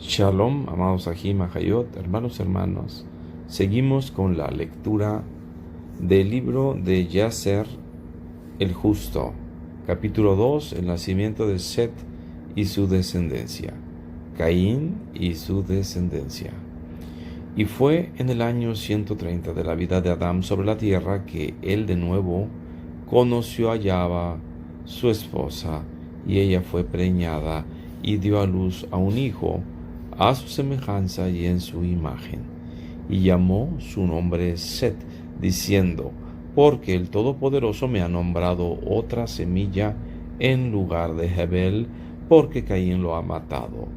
Shalom, amados Ajim, Ajayot, hermanos. Seguimos con la lectura del libro de Yaser el Justo, capítulo 2, el nacimiento de Set y su descendencia, Caín y su descendencia. Y fue en el año 130 de la vida de Adán sobre la tierra que él de nuevo conoció a Yahva, su esposa, y ella fue preñada y dio a luz a un hijo, a su semejanza y en su imagen, y llamó su nombre Set, diciendo: porque el Todopoderoso me ha nombrado otra semilla en lugar de Jebel, porque Caín lo ha matado.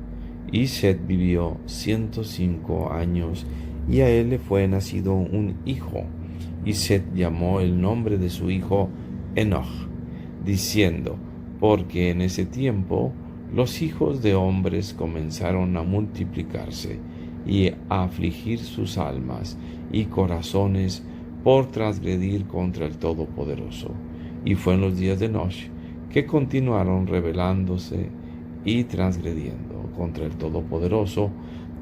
Y Set vivió 105 años, y a él le fue nacido un hijo, y Set llamó el nombre de su hijo Enoch, diciendo: porque en ese tiempo los hijos de hombres comenzaron a multiplicarse y a afligir sus almas y corazones por transgredir contra el Todopoderoso. Y fue en los días de Enoch que continuaron rebelándose y transgrediendo contra el Todopoderoso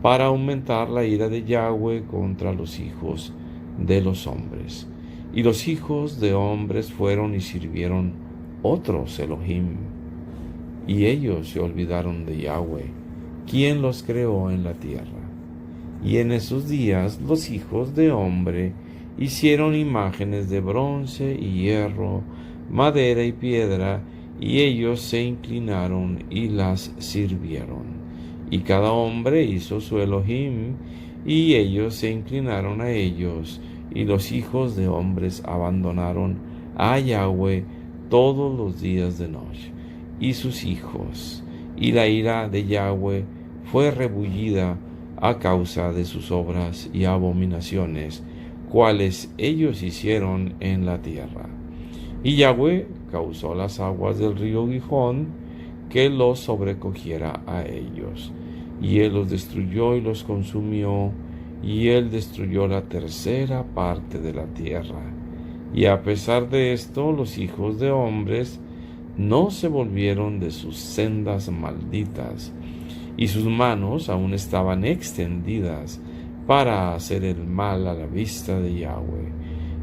para aumentar la ira de Yahweh contra los hijos de los hombres. Y los hijos de hombres fueron y sirvieron otros Elohim, y ellos se olvidaron de Yahweh, quien los creó en la tierra. Y en esos días los hijos de hombre hicieron imágenes de bronce y hierro, madera y piedra, y ellos se inclinaron y las sirvieron. Y cada hombre hizo su Elohim, y ellos se inclinaron a ellos, y los hijos de hombres abandonaron a Yahweh todos los días de noche, y sus hijos, y la ira de Yahweh fue rebullida a causa de sus obras y abominaciones, cuales ellos hicieron en la tierra. Y Yahweh causó las aguas del río Gihón que los sobrecogiera a ellos, y él los destruyó y los consumió, y él destruyó la tercera parte de la tierra. Y a pesar de esto, los hijos de hombres no se volvieron de sus sendas malditas, y sus manos aún estaban extendidas para hacer el mal a la vista de Yahweh.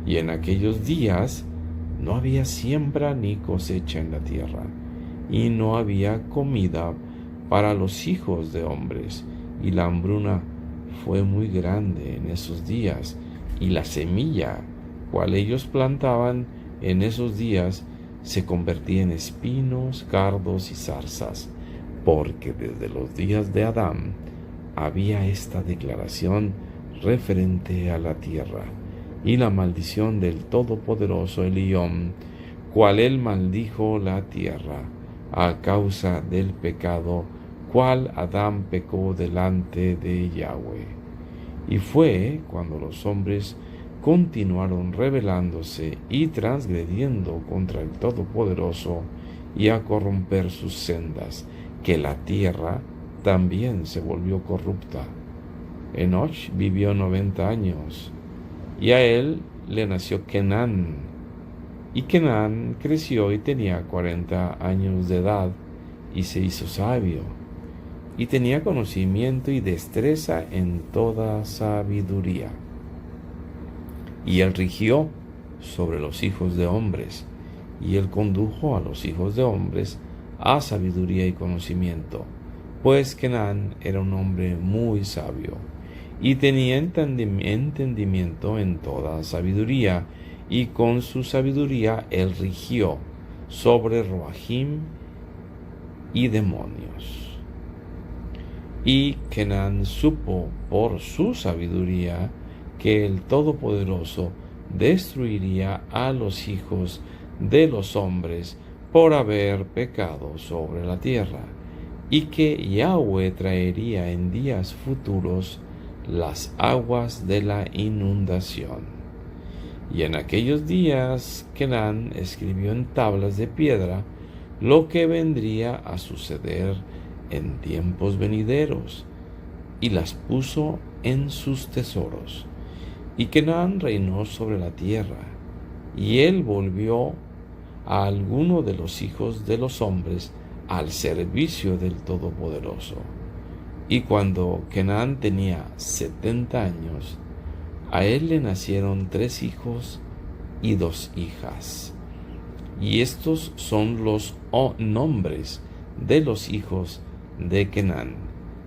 Y en aquellos días no había siembra ni cosecha en la tierra, y no había comida para los hijos de hombres, y la hambruna fue muy grande en esos días, y la semilla cual ellos plantaban en esos días se convertía en espinos, cardos y zarzas, porque desde los días de Adán había esta declaración referente a la tierra, y la maldición del Todopoderoso Elión, cual él maldijo la tierra a causa del pecado, cual Adán pecó delante de Yahweh. Y fue cuando los hombres continuaron rebelándose y transgrediendo contra el Todopoderoso y a corromper sus sendas, que la tierra también se volvió corrupta. Enoch vivió 90 años, y a él le nació Kenán. Y Kenán creció y tenía 40 años de edad, y se hizo sabio, y tenía conocimiento y destreza en toda sabiduría. Y él rigió sobre los hijos de hombres, y él condujo a los hijos de hombres a sabiduría y conocimiento, pues Kenán era un hombre muy sabio, y tenía entendimiento en toda sabiduría, y con su sabiduría él rigió sobre Roajim y demonios. Y Kenán supo por su sabiduría que el Todopoderoso destruiría a los hijos de los hombres por haber pecado sobre la tierra, y que Yahweh traería en días futuros las aguas de la inundación. Y en aquellos días Kenán escribió en tablas de piedra lo que vendría a suceder en tiempos venideros, y las puso en sus tesoros. Y Kenán reinó sobre la tierra, y él volvió a alguno de los hijos de los hombres al servicio del Todopoderoso. Y cuando Kenán tenía 70 años, a él le nacieron 3 hijos y 2 hijas. Y estos son los nombres de los hijos de Kenán.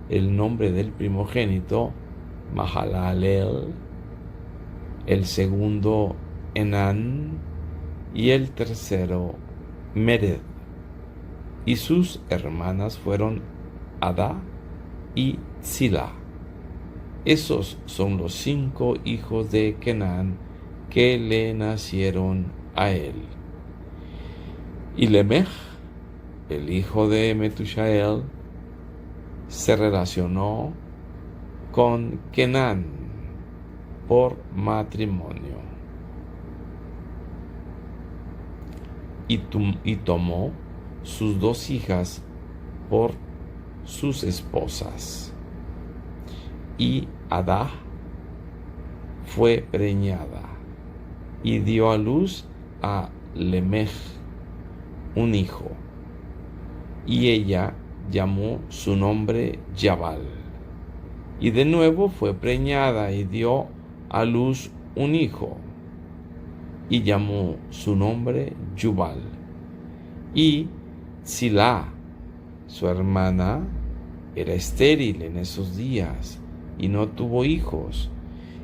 El nombre del primogénito, Mahalalel; el segundo, Enán; y el tercero, Mered. Y sus hermanas fueron Adá y Zilá. Esos son los 5 hijos de Kenán que le nacieron a él. Y Lemech, el hijo de Metushael, se relacionó con Kenán por matrimonio y tomó sus 2 hijas por sus esposas. Y Adá fue preñada y dio a luz a Lemech un hijo, y ella llamó su nombre Jabal. Y de nuevo fue preñada y dio a luz un hijo, y llamó su nombre Jubal. Y Zilá, su hermana, era estéril en esos días y no tuvo hijos.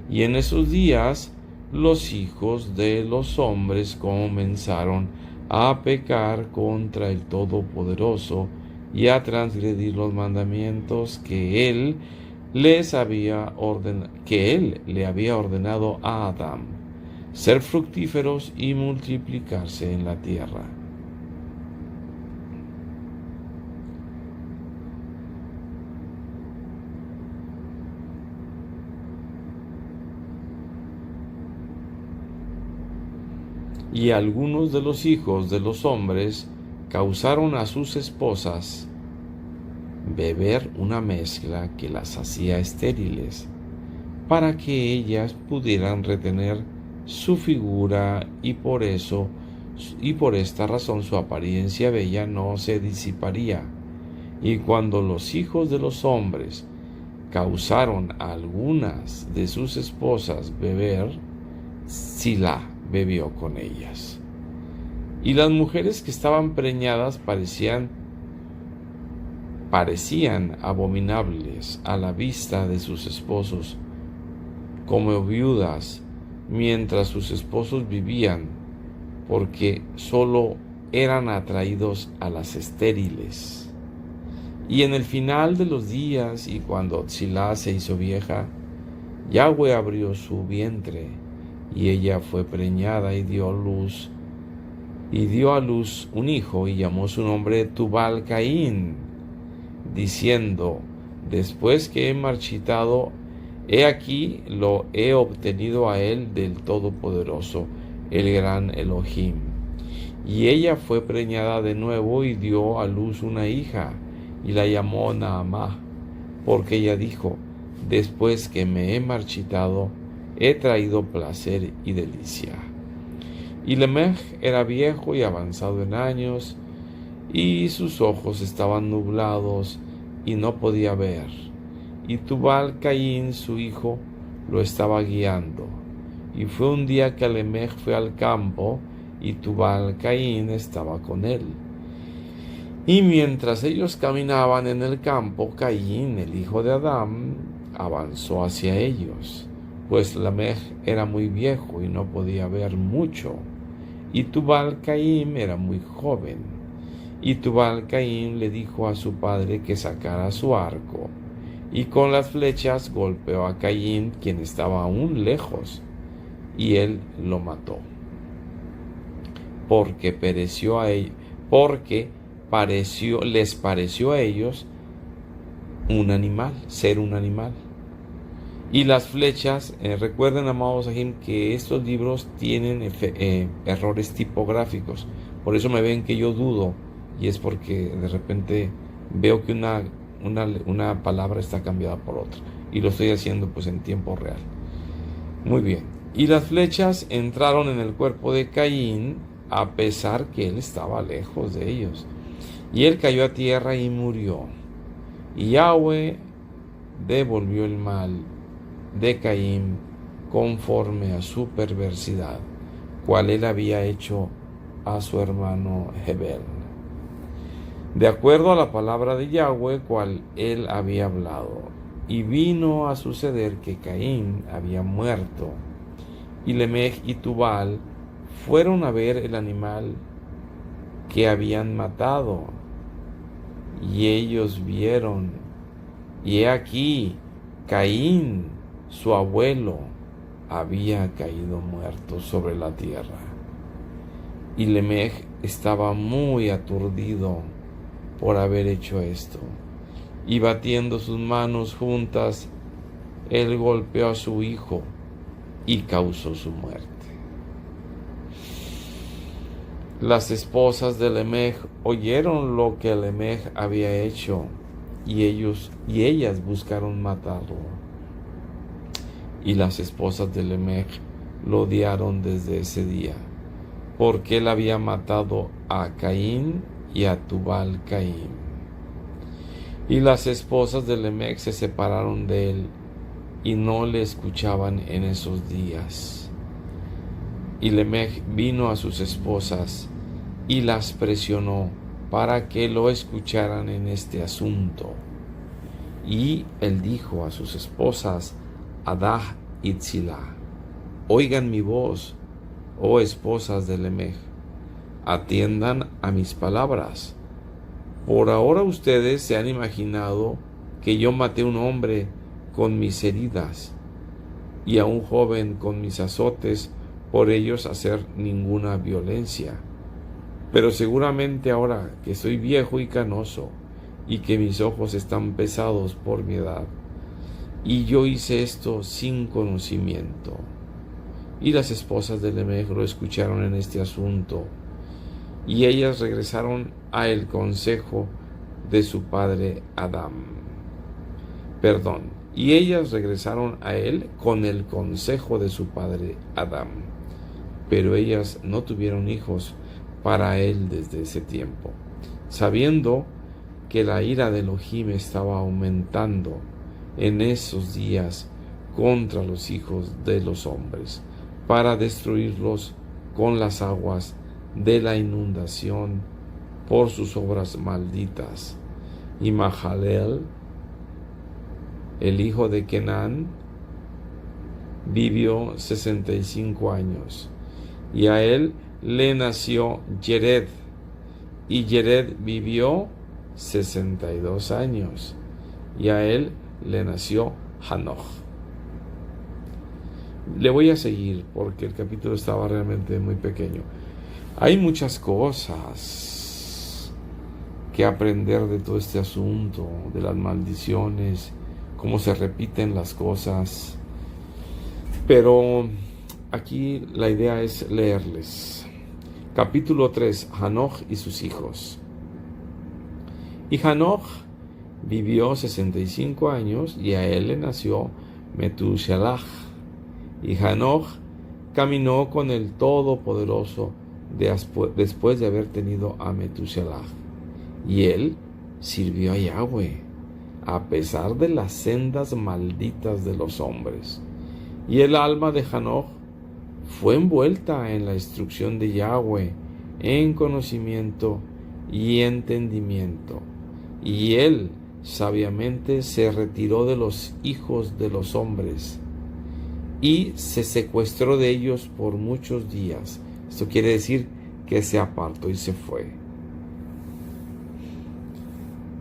Y en esos días los hijos de los hombres comenzaron a pecar contra el Todopoderoso y a transgredir los mandamientos que él le había ordenado a Adán: ser fructíferos y multiplicarse en la tierra. Y algunos de los hijos de los hombres causaron a sus esposas beber una mezcla que las hacía estériles, para que ellas pudieran retener su figura, y por esta razón su apariencia bella no se disiparía. Y cuando los hijos de los hombres causaron a algunas de sus esposas beber, Zilá bebió con ellas. Y las mujeres que estaban preñadas parecían abominables a la vista de sus esposos, como viudas mientras sus esposos vivían, porque solo eran atraídos a las estériles. Y en el final de los días, y cuando Zilá se hizo vieja, Yahweh abrió su vientre, y ella fue preñada y dio a luz un hijo, y llamó su nombre Tubal Caín, diciendo: después que he marchitado, he aquí lo he obtenido a él del Todopoderoso, el gran Elohim. Y ella fue preñada de nuevo y dio a luz una hija, y la llamó Naamá, porque ella dijo: después que me he marchitado, he traído placer y delicia. Y Lemech era viejo y avanzado en años, y sus ojos estaban nublados y no podía ver. Y Tubal Caín, su hijo, lo estaba guiando. Y fue un día que Lemech fue al campo, y Tubal Caín estaba con él. Y mientras ellos caminaban en el campo, Caín, el hijo de Adán, avanzó hacia ellos, pues Lemech era muy viejo y no podía ver mucho, y Tubal Caín era muy joven. Y Tubal Caín le dijo a su padre que sacara su arco, y con las flechas golpeó a Caín, quien estaba aún lejos, y él lo mató, porque les pareció a ellos ser un animal. Y las flechas, recuerden, amados Sahim, que estos libros tienen errores tipográficos. Por eso me ven que yo dudo, y es porque de repente veo que una palabra está cambiada por otra, y lo estoy haciendo pues en tiempo real. Muy bien. Y las flechas entraron en el cuerpo de Caín, a pesar que él estaba lejos de ellos. Y él cayó a tierra y murió. Y Yahweh devolvió el mal de Caín conforme a su perversidad, cual él había hecho a su hermano Hebel, de acuerdo a la palabra de Yahweh, cual él había hablado. Y vino a suceder que Caín había muerto, y Lemech y Tubal fueron a ver el animal que habían matado, y ellos vieron, y he aquí, Caín, su abuelo, había caído muerto sobre la tierra. Y Lemech estaba muy aturdido por haber hecho esto, y batiendo sus manos juntas, él golpeó a su hijo y causó su muerte. Las esposas de Lemech oyeron lo que Lemech había hecho, y ellas buscaron matarlo. Y las esposas de Lemech lo odiaron desde ese día, porque él había matado a Caín y a Tubal Caín. Y las esposas de Lemech se separaron de él y no le escuchaban en esos días. Y Lemech vino a sus esposas y las presionó para que lo escucharan en este asunto. Y él dijo a sus esposas, Adah y Tzilá: oigan mi voz, oh esposas de Lemech, atiendan a mis palabras. Por ahora ustedes se han imaginado que yo maté a un hombre con mis heridas y a un joven con mis azotes, por ellos hacer ninguna violencia. Pero seguramente ahora que soy viejo y canoso, y que mis ojos están pesados por mi edad, y yo hice esto sin conocimiento. Y las esposas de Lemech lo escucharon en este asunto, y ellas regresaron a el consejo de su padre Adán. Y ellas regresaron a él con el consejo de su padre Adán. Pero ellas no tuvieron hijos para él desde ese tiempo, sabiendo que la ira de Elohim estaba aumentando en esos días contra los hijos de los hombres, para destruirlos con las aguas de la inundación por sus obras malditas. Y Mahaleel, el hijo de Kenán, vivió 65 años, y a él le nació Yered, y Yered vivió 62 años, y a él le nació Hanoch. Le voy a seguir porque el capítulo estaba realmente muy pequeño. Hay muchas cosas que aprender de todo este asunto, de las maldiciones, cómo se repiten las cosas, pero aquí la idea es leerles. Capítulo 3, Hanoch y sus hijos. Y Hanoch vivió 65 años, y a él le nació Metushelach. Y Hanoch caminó con el Todopoderoso después de haber tenido a Metushelach. Y él sirvió a Yahweh, a pesar de las sendas malditas de los hombres. Y el alma de Hanoch fue envuelta en la instrucción de Yahweh, en conocimiento y entendimiento. Y él sabiamente se retiró de los hijos de los hombres y se secuestró de ellos por muchos días. Esto quiere decir que se apartó y se fue.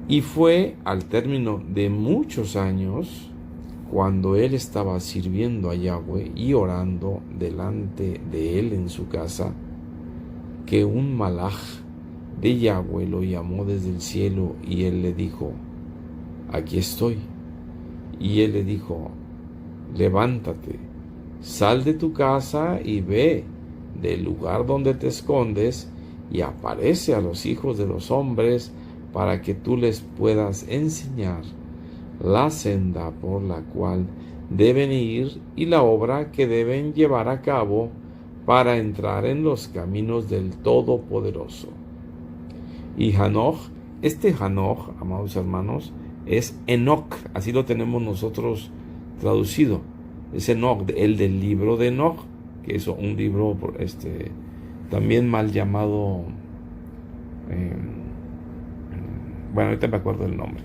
Y fue al término de muchos años, cuando él estaba sirviendo a Yahweh y orando delante de él en su casa, que un malaj de Yahweh lo llamó desde el cielo, y él le dijo: aquí estoy. Y él le dijo: levántate, sal de tu casa y ve del lugar donde te escondes, y aparece a los hijos de los hombres, para que tú les puedas enseñar la senda por la cual deben ir y la obra que deben llevar a cabo para entrar en los caminos del Todopoderoso. Y Hanoch, Hanoch, amados hermanos, es Enoc, así lo tenemos nosotros traducido. Es Enoc, el del libro de Enoc, que es un libro también mal llamado, bueno, ahorita me acuerdo del nombre,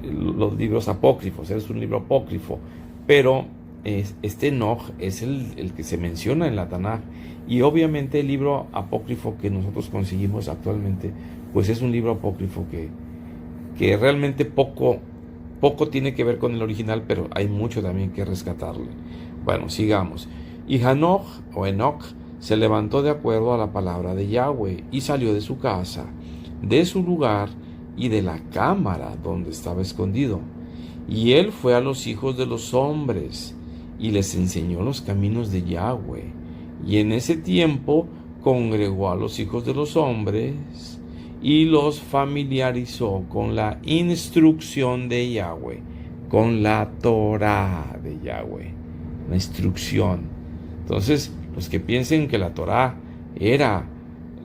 los libros apócrifos, es un libro apócrifo, pero este Enoch es el que se menciona en la Tanaj, y obviamente el libro apócrifo que nosotros conseguimos actualmente, pues es un libro apócrifo que realmente poco tiene que ver con el original, pero hay mucho también que rescatarle. Bueno, sigamos. Y Hanoch o Enoch se levantó de acuerdo a la palabra de Yahweh y salió de su casa, de su lugar y de la cámara donde estaba escondido. Y él fue a los hijos de los hombres y les enseñó los caminos de Yahweh. Y en ese tiempo congregó a los hijos de los hombres y los familiarizó con la instrucción de Yahweh, con la Torá de Yahweh, la instrucción. Entonces, los que piensen que la Torá era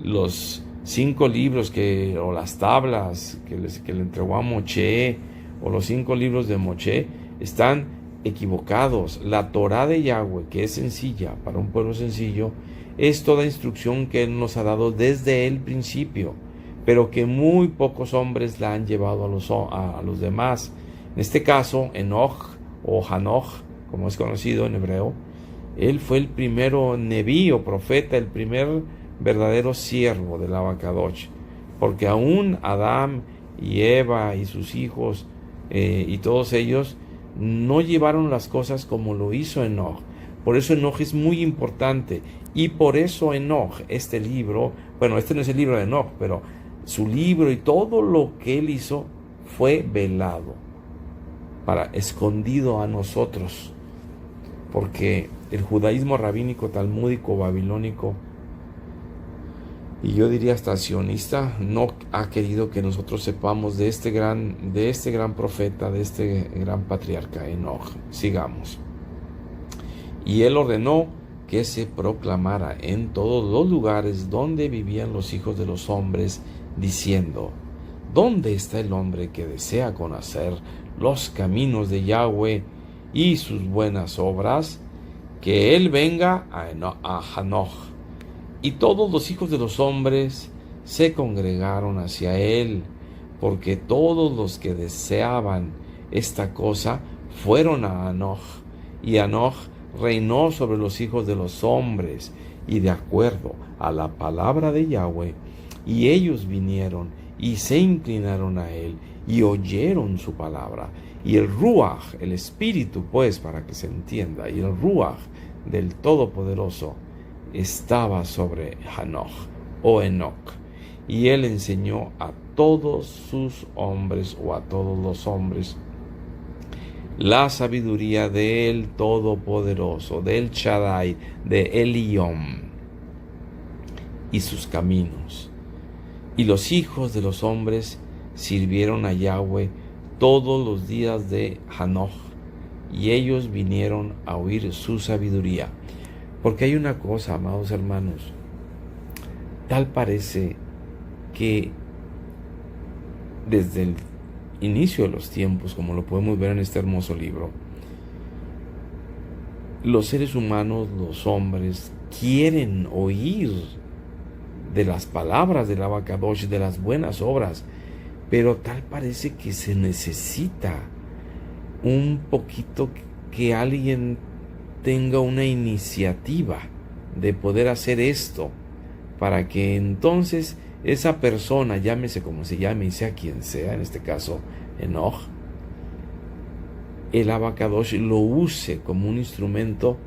los 5 libros o las tablas que le entregó a Moshe, o los 5 libros de Moshe, están equivocados. La Torá de Yahweh, que es sencilla para un pueblo sencillo, es toda instrucción que Él nos ha dado desde el principio, pero que muy pocos hombres la han llevado a los demás. En este caso, Enoch o Hanoch, como es conocido en hebreo, él fue el primero nebí o profeta, el primer verdadero siervo del Abacadosh, porque aún Adán y Eva y sus hijos y todos ellos no llevaron las cosas como lo hizo Enoch. Por eso Enoch es muy importante, y por eso Enoch, este libro, bueno, este no es el libro de Enoch, pero su libro y todo lo que él hizo fue velado, escondido a nosotros, porque el judaísmo rabínico, talmúdico, babilónico, y yo diría hasta sionista, no ha querido que nosotros sepamos de este gran profeta, de este gran patriarca Enoch. Sigamos. Y él ordenó que se proclamara en todos los lugares donde vivían los hijos de los hombres, diciendo: ¿dónde está el hombre que desea conocer los caminos de Yahweh y sus buenas obras? Que él venga a Hanoch. Y todos los hijos de los hombres se congregaron hacia él, porque todos los que deseaban esta cosa fueron a Hanoch. Y Hanoch reinó sobre los hijos de los hombres, y de acuerdo a la palabra de Yahweh, y ellos vinieron y se inclinaron a él, y oyeron su palabra. Y el Ruach, el Espíritu, pues, para que se entienda, y el Ruach del Todopoderoso estaba sobre Hanoch o Enoch, y él enseñó a todos sus hombres, o a todos los hombres, la sabiduría del Todopoderoso, del Shaddai, de Eliom, y sus caminos. Y los hijos de los hombres sirvieron a Yahweh todos los días de Hanoch, y ellos vinieron a oír su sabiduría. Porque hay una cosa, amados hermanos, tal parece que desde el inicio de los tiempos, como lo podemos ver en este hermoso libro, los seres humanos, los hombres, quieren oír de las palabras del Abacadosh, de las buenas obras, pero tal parece que se necesita un poquito que alguien tenga una iniciativa de poder hacer esto, para que entonces esa persona, llámese como se llame y sea quien sea, en este caso Enoch, el Abacadosh lo use como un instrumento,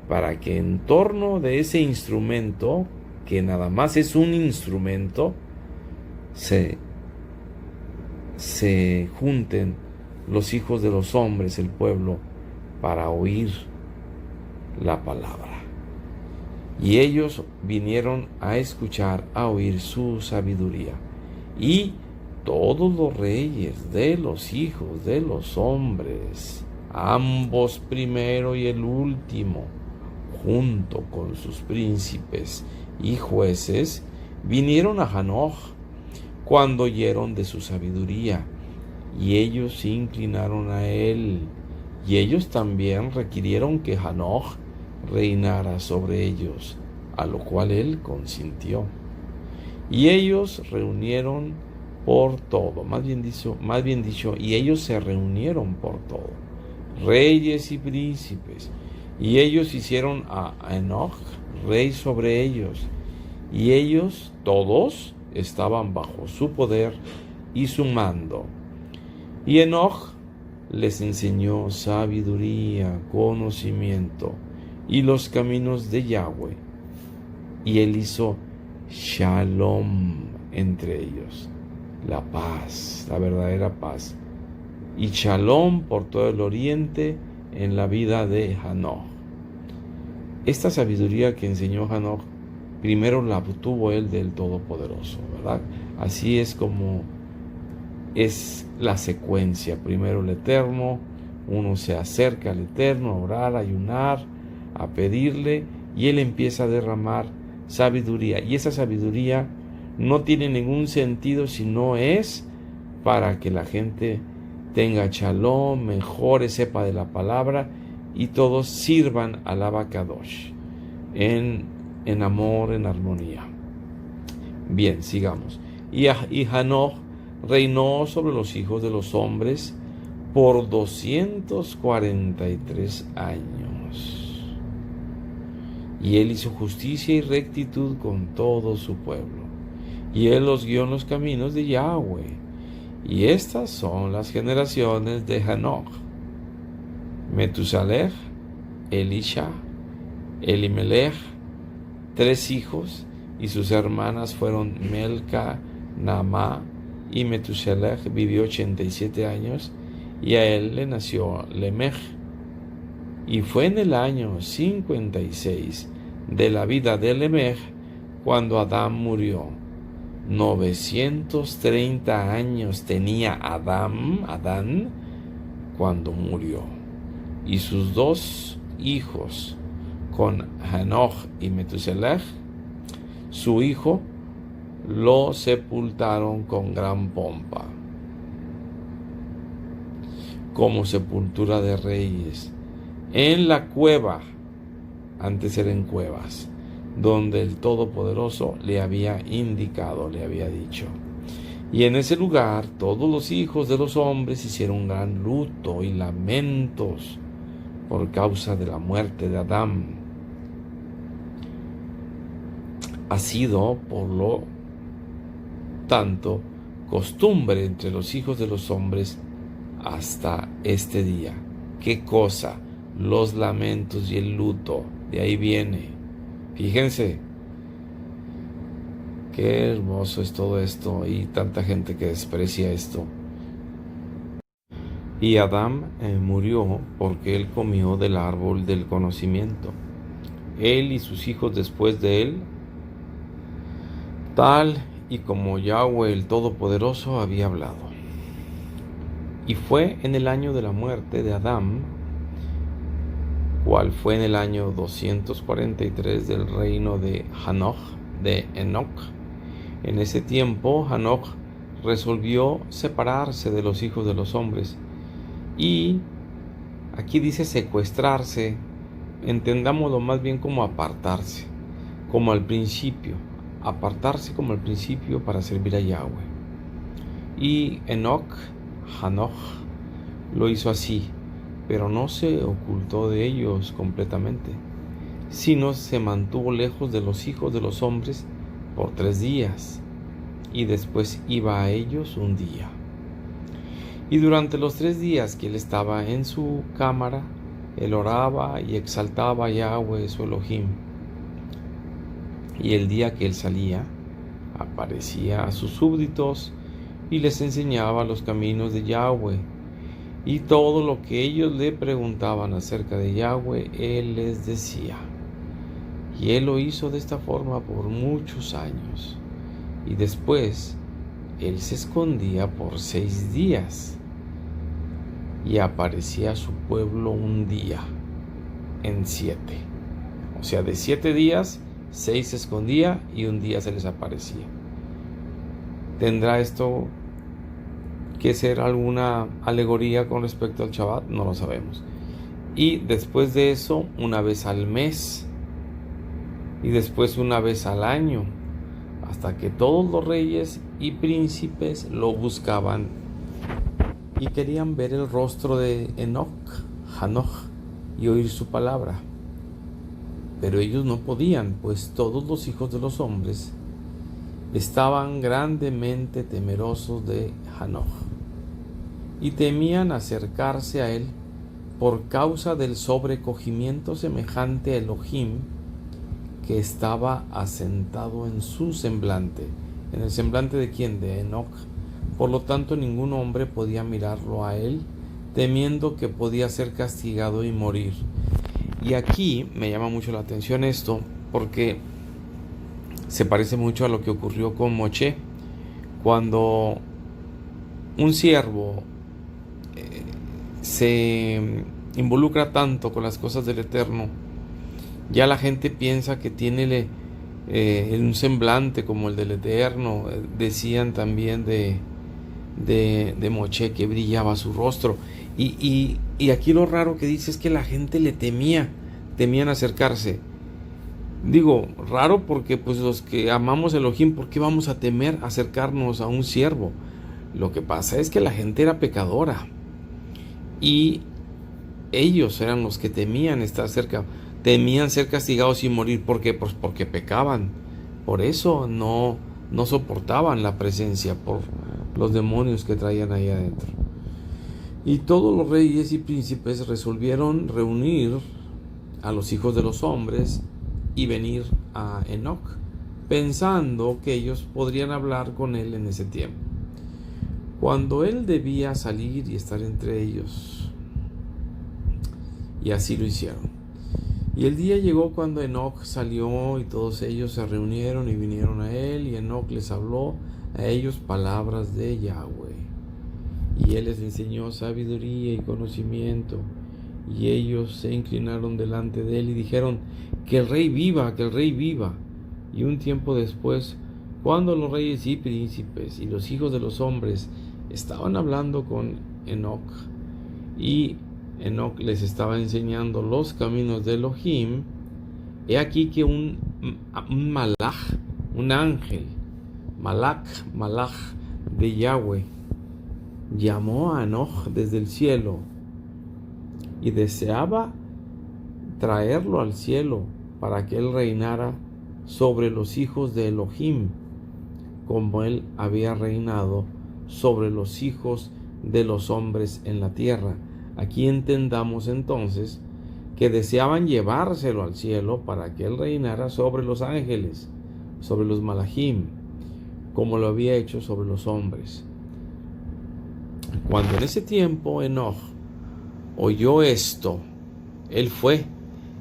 para que en torno de ese instrumento, que nada más es un instrumento, se junten los hijos de los hombres, el pueblo, para oír la palabra. Y ellos vinieron a escuchar, a oír su sabiduría. Y todos los reyes de los hijos de los hombres, ambos primero y el último, junto con sus príncipes y jueces, vinieron a Hanoch cuando oyeron de su sabiduría, y ellos se inclinaron a él, y ellos también requirieron que Hanoch reinara sobre ellos, a lo cual él consintió. Y ellos reunieron por todo, más bien dicho, y ellos se reunieron por todo, reyes y príncipes, y ellos hicieron a Enoch rey sobre ellos, y ellos todos estaban bajo su poder y su mando. Y Enoch les enseñó sabiduría, conocimiento y los caminos de Yahweh, y él hizo Shalom entre ellos, la paz, la verdadera paz, y Shalom por todo el oriente en la vida de Hanoch. Esta sabiduría que enseñó Hanoch, primero la obtuvo él del Todopoderoso, ¿verdad? Así es como es la secuencia. Primero el Eterno, uno se acerca al Eterno a orar, a ayunar, a pedirle, y él empieza a derramar sabiduría. Y esa sabiduría no tiene ningún sentido si no es para que la gente tenga shalom, mejore, sepa de la palabra, y todos sirvan al Abacadosh en amor, en armonía. Bien, sigamos. Y Hanoch reinó sobre los hijos de los hombres por 243 años. Y él hizo justicia y rectitud con todo su pueblo. Y él los guió en los caminos de Yahweh. Y estas son las generaciones de Hanoch: Metusalech, Elisha, Elimelech, 3 hijos, y sus hermanas fueron Melca, Naamá, y Metusalech vivió 87 años, y a él le nació Lemech. Y fue en el año 56 de la vida de Lemech cuando Adán murió. 930 años tenía Adán cuando murió. Y sus 2 hijos, con Hanoch y Metusalech, su hijo, lo sepultaron con gran pompa, como sepultura de reyes, en la cueva, antes eran cuevas, donde el Todopoderoso le había indicado, le había dicho. Y en ese lugar todos los hijos de los hombres hicieron gran luto y lamentos por causa de la muerte de Adán. Ha sido, por lo tanto, costumbre entre los hijos de los hombres hasta este día. ¿Qué cosa? Los lamentos y el luto. De ahí viene. Fíjense, qué hermoso es todo esto, y tanta gente que desprecia esto. Y Adán murió porque él comió del árbol del conocimiento, él y sus hijos después de él, tal y como Yahweh el Todopoderoso había hablado. Y fue en el año de la muerte de Adán, cual fue en el año 243 del reino de Enoch. En ese tiempo Hanoch resolvió separarse de los hijos de los hombres, y aquí dice secuestrarse, entendámoslo más bien como apartarse, como al principio, apartarse como al principio para servir a Yahweh. Y Hanoch lo hizo así, pero no se ocultó de ellos completamente, sino se mantuvo lejos de los hijos de los hombres por 3 días, y después iba a ellos un día. Y durante los 3 días que él estaba en su cámara, él oraba y exaltaba a Yahweh su Elohim. Y el día que él salía, aparecía a sus súbditos y les enseñaba los caminos de Yahweh. Y todo lo que ellos le preguntaban acerca de Yahweh, él les decía. Y él lo hizo de esta forma por muchos años. Y después, él se escondía por 6 días. Y aparecía a su pueblo un día en 7. O sea, de 7 días, 6 se escondía y un día se les aparecía. ¿Tendrá esto que ser alguna alegoría con respecto al Shabbat, no lo sabemos. Y después de eso, una vez al mes, y después una vez al año, hasta que todos los reyes y príncipes lo buscaban y querían ver el rostro de Hanoch, y oír su palabra. Pero ellos no podían, pues todos los hijos de los hombres estaban grandemente temerosos de Hanoch y temían acercarse a él por causa del sobrecogimiento semejante a Elohim que estaba asentado en su semblante. ¿En el semblante de quién? De Enoch. Por lo tanto, ningún hombre podía mirarlo a él, temiendo que podía ser castigado y morir. Y aquí me llama mucho la atención esto, porque se parece mucho a lo que ocurrió con Moshe, cuando un siervo se involucra tanto con las cosas del Eterno, ya la gente piensa que tiene un semblante como el del Eterno. Decían también de Moshe que brillaba su rostro. Y aquí lo raro que dice es que la gente le temían acercarse. Digo, raro porque pues los que amamos a Elohim, ¿por qué vamos a temer acercarnos a un siervo? Lo que pasa es que la gente era pecadora y ellos eran los que temían estar cerca, temían ser castigados y morir. ¿Por qué? Pues porque pecaban. Por eso no soportaban la presencia, por los demonios que traían ahí adentro. Y todos los reyes y príncipes resolvieron reunir a los hijos de los hombres y venir a Enoch, pensando que ellos podrían hablar con él en ese tiempo, cuando él debía salir y estar entre ellos. Y así lo hicieron. Y el día llegó cuando Enoch salió, y todos ellos se reunieron y vinieron a él, y Enoch les habló a ellos palabras de Yahweh. Y él les enseñó sabiduría y conocimiento. Y ellos se inclinaron delante de él y dijeron: que el rey viva, que el rey viva. Y un tiempo después, cuando los reyes y príncipes y los hijos de los hombres estaban hablando con Enoch, y Enoch les estaba enseñando los caminos de Elohim, he aquí que un malach, un ángel, malach de Yahweh, llamó a Enoch desde el cielo y deseaba traerlo al cielo para que él reinara sobre los hijos de Elohim, como él había reinado sobre los hijos de los hombres en la tierra. Aquí entendamos entonces que deseaban llevárselo al cielo para que él reinara sobre los ángeles, sobre los malachim, como lo había hecho sobre los hombres. Cuando en ese tiempo Enoch oyó esto, él fue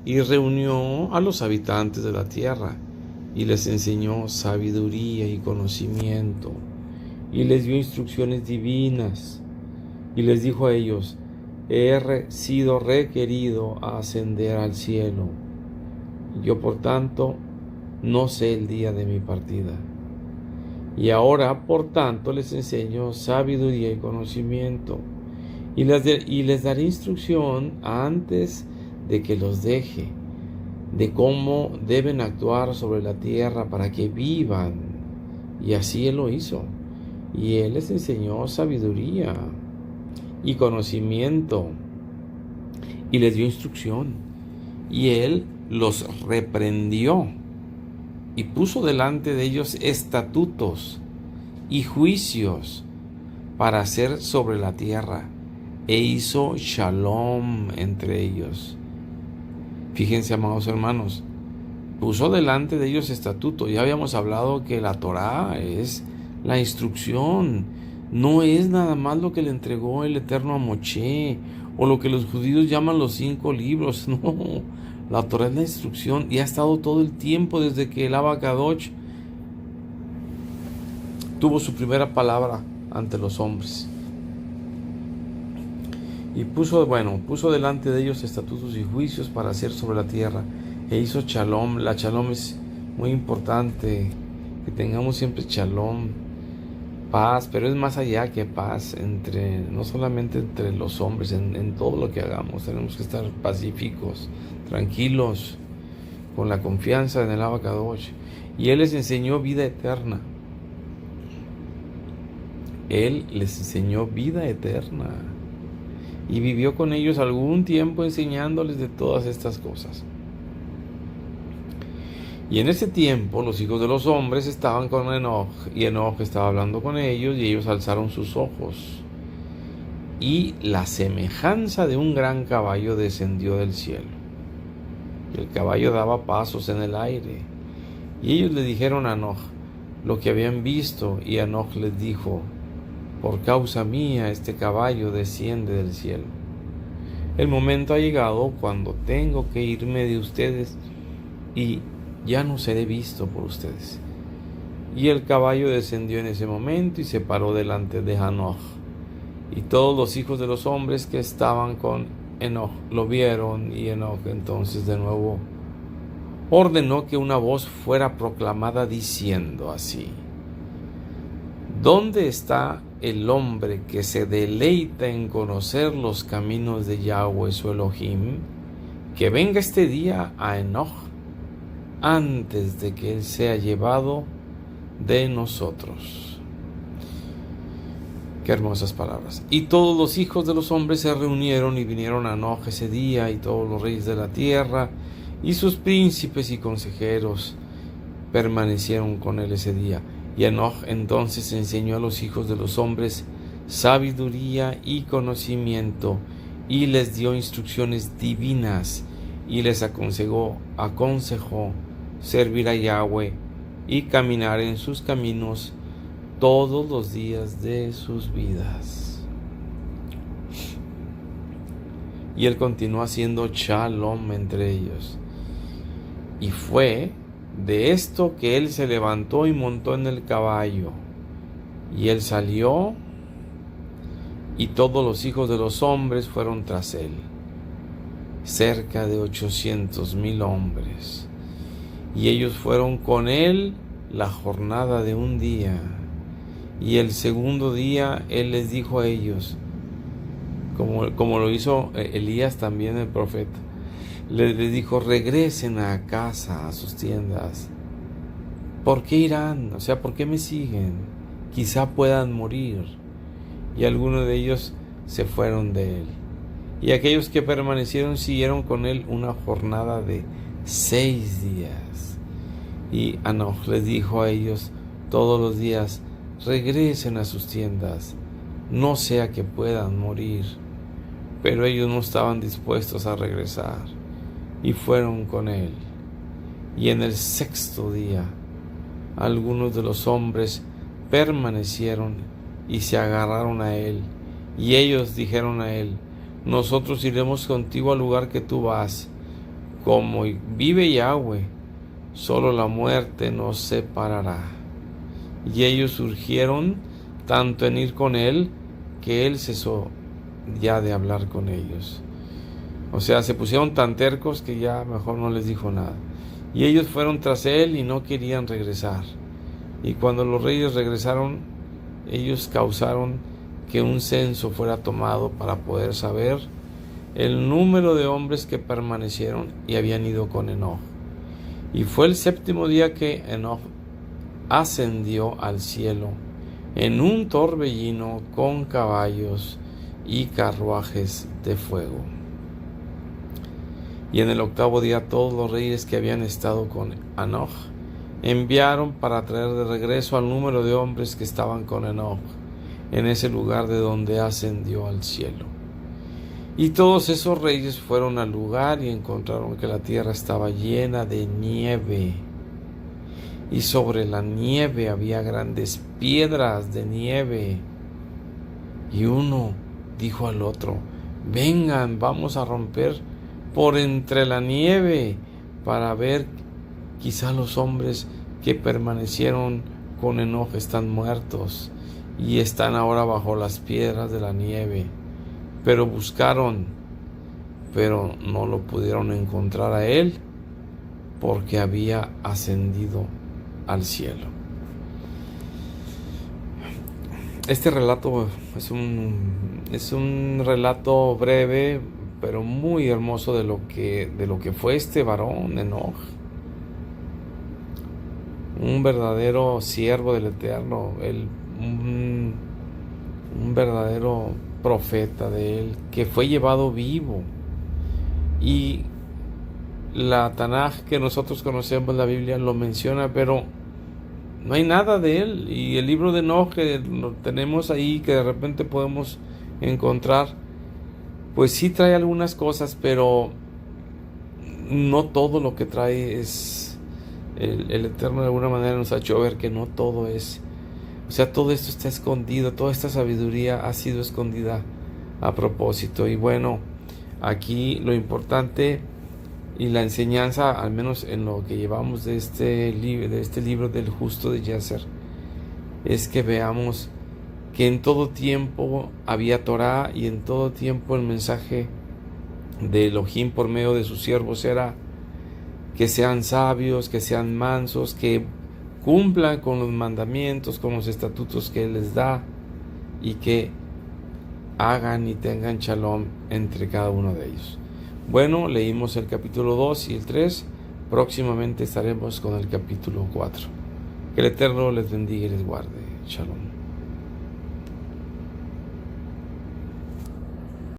y reunió a los habitantes de la tierra y les enseñó sabiduría y conocimiento y les dio instrucciones divinas y les dijo a ellos: he sido requerido a ascender al cielo. Yo, por tanto, no sé el día de mi partida. Y ahora, por tanto, les enseño sabiduría y conocimiento. Y les daré instrucción antes de que los deje, de cómo deben actuar sobre la tierra para que vivan. Y así él lo hizo. Y él les enseñó sabiduría y conocimiento, y les dio instrucción, y él los reprendió y puso delante de ellos estatutos y juicios para hacer sobre la tierra, e hizo shalom entre ellos. Fíjense, amados hermanos, puso delante de ellos estatutos. Ya habíamos hablado que la Torá es la instrucción. No es nada más lo que le entregó el Eterno a Moshe, o lo que los judíos llaman los 5 libros. No, la Torá es la instrucción, y ha estado todo el tiempo desde que el Abba Kadosh tuvo su primera palabra ante los hombres. Y puso delante de ellos estatutos y juicios para hacer sobre la tierra, e hizo shalom. La shalom es muy importante, que tengamos siempre shalom. paz, pero es más allá que paz, no solamente entre los hombres, en todo lo que hagamos. Tenemos que estar pacíficos, tranquilos, con la confianza en el Abacadosh. Y Él les enseñó vida eterna. Él les enseñó vida eterna. Y vivió con ellos algún tiempo enseñándoles de todas estas cosas. Y en ese tiempo los hijos de los hombres estaban con Enoch, y Enoch estaba hablando con ellos, y ellos alzaron sus ojos. Y la semejanza de un gran caballo descendió del cielo. Y el caballo daba pasos en el aire. Y ellos le dijeron a Enoch lo que habían visto, y Enoch les dijo: por causa mía este caballo desciende del cielo. El momento ha llegado cuando tengo que irme de ustedes, y ya no seré visto por ustedes. Y el caballo descendió en ese momento y se paró delante de Enoch. Y todos los hijos de los hombres que estaban con Enoch lo vieron, y Enoch entonces de nuevo ordenó que una voz fuera proclamada diciendo así: ¿dónde está el hombre que se deleita en conocer los caminos de Yahweh su Elohim? Que venga este día a Enoch antes de que él sea llevado de nosotros. Qué hermosas palabras. Y todos los hijos de los hombres se reunieron y vinieron a Enoch ese día, y todos los reyes de la tierra y sus príncipes y consejeros permanecieron con él ese día. Y Enoch entonces enseñó a los hijos de los hombres sabiduría y conocimiento, y les dio instrucciones divinas, y les aconsejó servir a Yahweh y caminar en sus caminos todos los días de sus vidas. Y él continuó haciendo shalom entre ellos. Y fue de esto que él se levantó y montó en el caballo. Y él salió, y todos los hijos de los hombres fueron tras él. Cerca de 800,000 hombres. Y ellos fueron con él la jornada de un día. Y el segundo día él les dijo a ellos, como lo hizo Elías también el profeta, les dijo: regresen a casa, a sus tiendas. ¿Por qué irán? O sea, ¿por qué me siguen? Quizá puedan morir. Y algunos de ellos se fueron de él. Y aquellos que permanecieron siguieron con él una jornada de 6 días. Y Enoch les dijo a ellos todos los días: regresen a sus tiendas, no sea que puedan morir. Pero ellos no estaban dispuestos a regresar, y fueron con él. Y en el 6º día, algunos de los hombres permanecieron y se agarraron a él. Y ellos dijeron a él: nosotros iremos contigo al lugar que tú vas. Como vive Yahweh, solo la muerte nos separará. Y ellos surgieron tanto en ir con él, que él cesó ya de hablar con ellos. O sea, se pusieron tan tercos que ya mejor no les dijo nada. Y ellos fueron tras él y no querían regresar. Y cuando los reyes regresaron, ellos causaron que un censo fuera tomado para poder saber el número de hombres que permanecieron y habían ido con Enoch. Y fue el 7º día que Enoch ascendió al cielo en un torbellino con caballos y carruajes de fuego. Y en el 8º día todos los reyes que habían estado con Enoch enviaron para traer de regreso al número de hombres que estaban con Enoch en ese lugar de donde ascendió al cielo. Y todos esos reyes fueron al lugar y encontraron que la tierra estaba llena de nieve, y sobre la nieve había grandes piedras de nieve. Y uno dijo al otro: vengan, vamos a romper por entre la nieve para ver, quizá los hombres que permanecieron con Enoch están muertos y están ahora bajo las piedras de la nieve. Pero buscaron, pero no lo pudieron encontrar a él, porque había ascendido al cielo. Este relato es un relato breve, pero muy hermoso de lo que fue este varón Enoch, un verdadero siervo del Eterno, un verdadero profeta de él, que fue llevado vivo. Y la Tanaj que nosotros conocemos, la Biblia, lo menciona, pero no hay nada de él. Y el libro de Enoch, que lo tenemos ahí, que de repente podemos encontrar, pues sí trae algunas cosas, pero no todo lo que trae es... El Eterno de alguna manera nos ha hecho ver que no todo es... O sea, todo esto está escondido, toda esta sabiduría ha sido escondida a propósito. Y bueno, aquí lo importante y la enseñanza, al menos en lo que llevamos de este libro del justo de Yasser, es que veamos que en todo tiempo había Torah, y en todo tiempo el mensaje de Elohim por medio de sus siervos era que sean sabios, que sean mansos, que cumplan con los mandamientos, con los estatutos que Él les da, y que hagan y tengan shalom entre cada uno de ellos. Bueno, leímos el capítulo 2 y el 3. Próximamente estaremos con el capítulo 4. Que el Eterno les bendiga y les guarde. Shalom.